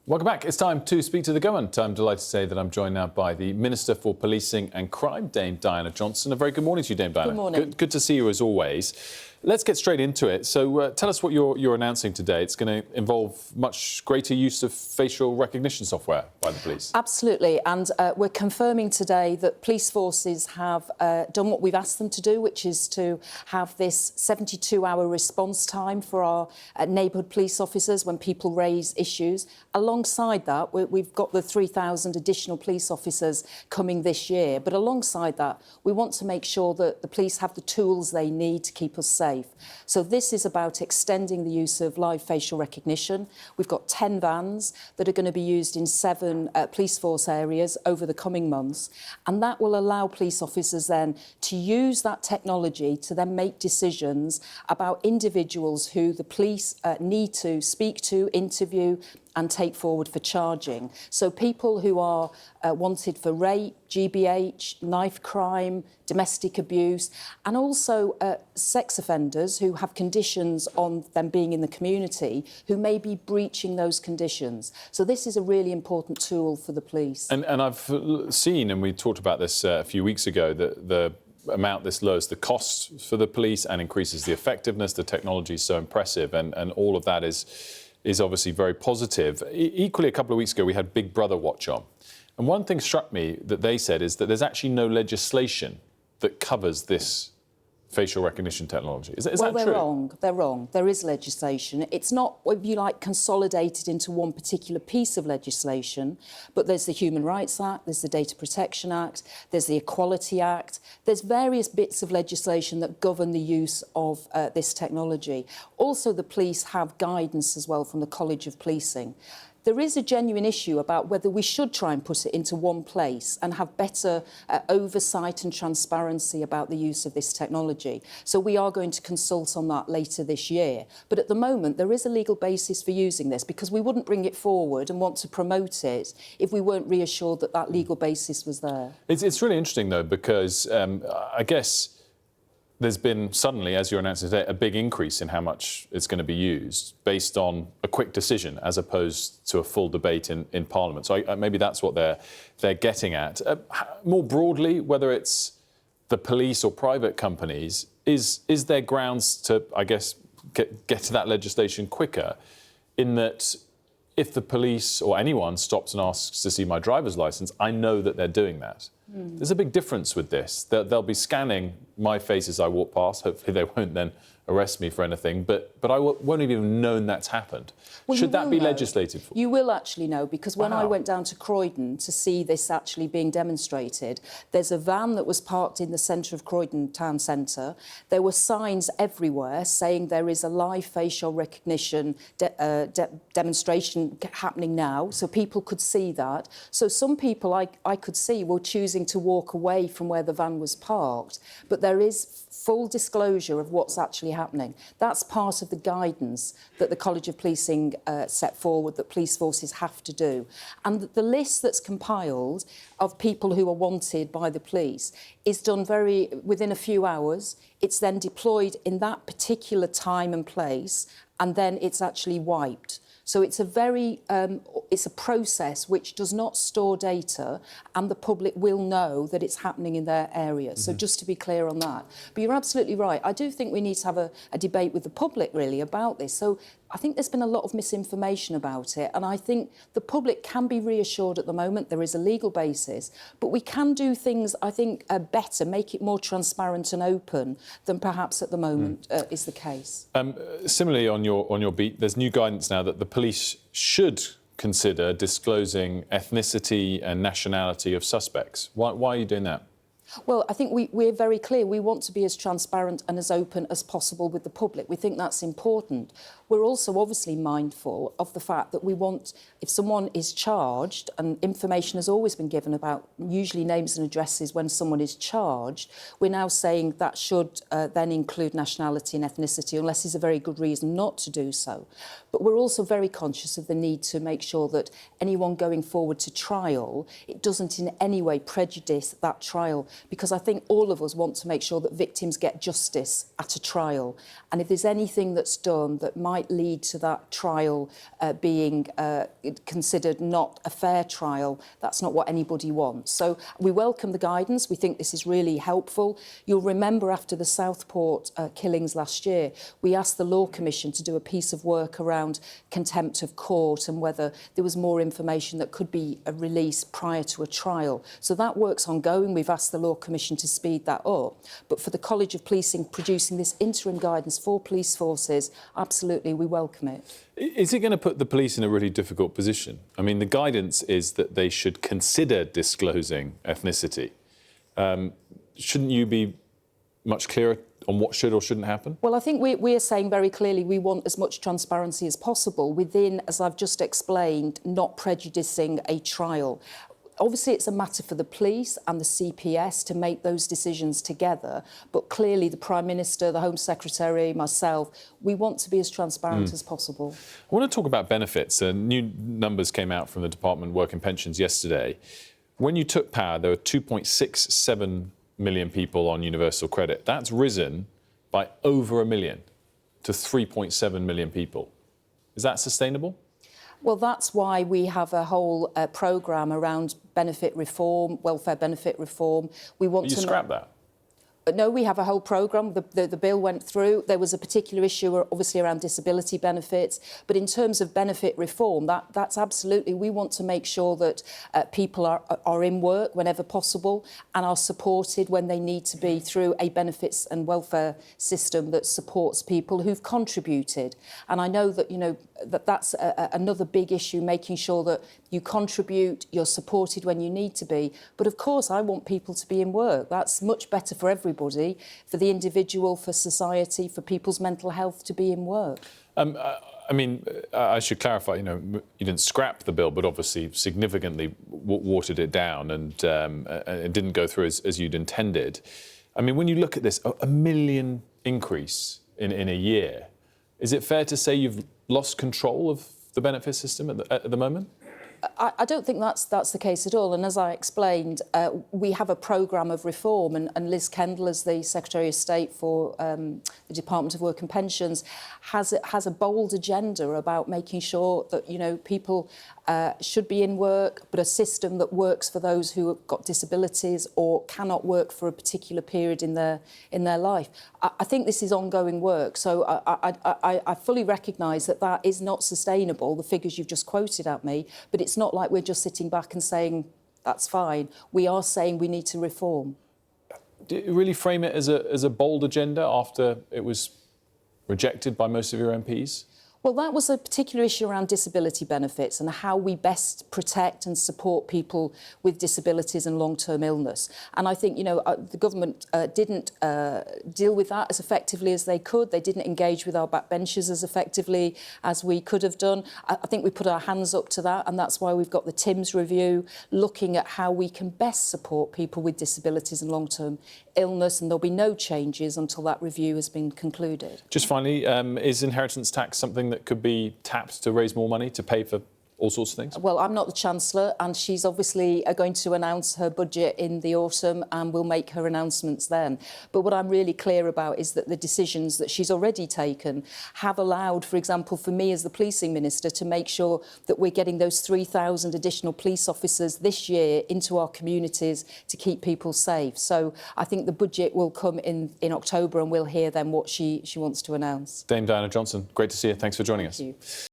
Welcome back. It's time to speak to the government. I'm delighted to say that I'm joined now by the Minister for Policing and Crime, Dame Diana Johnson. A very good morning to you, Dame Diana. Good morning. Good to see you as always. Let's get straight into it. So tell us what you're announcing today. It's going to involve much greater use of facial recognition software by the police. Absolutely, and we're confirming today that police forces have done what we've asked them to do, which is to have this 72-hour response time for our neighbourhood police officers when people raise issues. Alongside that, we've got the 3,000 additional police officers coming this year, but alongside that, we want to make sure that the police have the tools they need to keep us safe. So this is about extending the use of live facial recognition. We've got 10 vans that are going to be used in 7 police force areas over the coming months, and that will allow police officers then to use that technology to then make decisions about individuals who the police need to speak to, interview and take forward for charging. So people who are wanted for rape, GBH, knife crime, domestic abuse, and also sex offenders who have conditions on them being in the community who may be breaching those conditions. So this is a really important tool for the police. And I've seen, and we talked about this a few weeks ago, that the amount this lowers the cost for the police and increases the effectiveness. The technology is so impressive, and all of that is obviously very positive. Equally, a couple of weeks ago, we had Big Brother Watch on. And one thing struck me that they said is that there's actually no legislation that covers this facial recognition technology. Is that true? Well, they're wrong. There is legislation. It's not, if you like, consolidated into one particular piece of legislation, but there's the Human Rights Act, there's the Data Protection Act, there's the Equality Act. There's various bits of legislation that govern the use of this technology. Also, the police have guidance as well from the College of Policing. There is a genuine issue about whether we should try and put it into one place and have better oversight and transparency about the use of this technology. So we are going to consult on that later this year. But at the moment, there is a legal basis for using this, because we wouldn't bring it forward and want to promote it if we weren't reassured that that legal basis was there. It's really interesting, though, because I guess there's been suddenly, as you're announcing today, a big increase in how much it's going to be used based on a quick decision as opposed to a full debate in Parliament. So maybe that's what they're getting at. More broadly, whether it's the police or private companies, is there grounds to, I guess, get to that legislation quicker, in that if the police or anyone stops and asks to see my driver's licence, I know that they're doing that. There's a big difference with this. They'll be scanning my face as I walk past. Hopefully they won't then arrest me for anything, but I won't have even known that's happened. Well, should that be legislated for? You will actually know, because when I went down to Croydon to see this actually being demonstrated, there's a van that was parked in the centre of Croydon town centre. There were signs everywhere saying there is a live facial recognition demonstration happening now, so people could see that. So some people I could see were choosing to walk away from where the van was parked, but there is full disclosure of what's actually happening. That's part of the guidance that the College of Policing set forward that police forces have to do. And the list that's compiled of people who are wanted by the police is done within a few hours. It's then deployed in that particular time and place, and then it's actually wiped. So it's it's a process which does not store data, and the public will know that it's happening in their area. So just to be clear on that. But you're absolutely right. I do think we need to have a debate with the public, really, about this. So I think there's been a lot of misinformation about it, and I think the public can be reassured at the moment. There is a legal basis, but we can do things, I think, better, make it more transparent and open than perhaps at the moment is the case. Similarly, on your beat, there's new guidance now that the police should consider disclosing ethnicity and nationality of suspects. Why are you doing that? Well, I think we're very clear. We want to be as transparent and as open as possible with the public. We think that's important. We're also obviously mindful of the fact that we want, if someone is charged, and information has always been given about usually names and addresses when someone is charged, we're now saying that should then include nationality and ethnicity, unless there's a very good reason not to do so. But we're also very conscious of the need to make sure that anyone going forward to trial, it doesn't in any way prejudice that trial, because I think all of us want to make sure that victims get justice at a trial. And if there's anything that's done that might lead to that trial being considered not a fair trial, that's not what anybody wants. So we welcome the guidance. We think this is really helpful. You'll remember after the Southport killings last year, we asked the Law Commission to do a piece of work around contempt of court and whether there was more information that could be released prior to a trial. So that work's ongoing. We've asked the Law Commission to speed that up. But for the College of Policing producing this interim guidance for police forces, absolutely, we welcome it. Is it going to put the police in a really difficult position? I mean, the guidance is that they should consider disclosing ethnicity. Shouldn't you be much clearer on what should or shouldn't happen? Well, I think we are saying very clearly we want as much transparency as possible within, as I've just explained, not prejudicing a trial. Obviously, it's a matter for the police and the CPS to make those decisions together, but clearly the Prime Minister, the Home Secretary, myself, we want to be as transparent as possible. I want to talk about benefits. New numbers came out from the Department of Work and Pensions yesterday. When you took power, there were 2.67 million people on universal credit. That's risen by over 1 million to 3.7 million people. Is that sustainable? Well, that's why we have a whole programme around benefit reform, welfare benefit reform. We want to scrap that. No, we have a whole programme. The bill went through. There was a particular issue, obviously, around disability benefits. But in terms of benefit reform, that's absolutely... We want to make sure that people are in work whenever possible and are supported when they need to be through a benefits and welfare system that supports people who've contributed. And I know that, you know, that's another big issue, making sure that you contribute, you're supported when you need to be. But, of course, I want people to be in work. That's much better for everybody, for the individual, for society, for people's mental health to be in work. I mean, I should clarify, you know, you didn't scrap the bill, but obviously significantly watered it down and it didn't go through as you'd intended. I mean, when you look at this, 1 million increase in a year, is it fair to say you've lost control of the benefit system at the moment? I don't think that's the case at all. And as I explained, we have a programme of reform, and Liz Kendall, as the Secretary of State for the Department of Work and Pensions, has a bold agenda about making sure that, you know, people should be in work, but a system that works for those who have got disabilities or cannot work for a particular period in their life. I think this is ongoing work, so I fully recognise that is not sustainable, the figures you've just quoted at me, but it's not like we're just sitting back and saying that's fine. We are saying we need to reform. Do you really frame it as a bold agenda after it was rejected by most of your MPs? Well, that was a particular issue around disability benefits and how we best protect and support people with disabilities and long-term illness. And I think, you know, the government didn't deal with that as effectively as they could. They didn't engage with our backbenchers as effectively as we could have done. I think we put our hands up to that, and that's why we've got the TIMS review, looking at how we can best support people with disabilities and long-term illness, and there'll be no changes until that review has been concluded. Just finally, is inheritance tax something that could be tapped to raise more money to pay for all sorts of things? Well, I'm not the Chancellor, and she's obviously going to announce her budget in the autumn, and will make her announcements then. But what I'm really clear about is that the decisions that she's already taken have allowed, for example, for me as the Policing Minister, to make sure that we're getting those 3,000 additional police officers this year into our communities to keep people safe. So I think the budget will come in October, and we'll hear then what she wants to announce. Dame Diana Johnson, great to see you. Thanks for joining us. Thank you.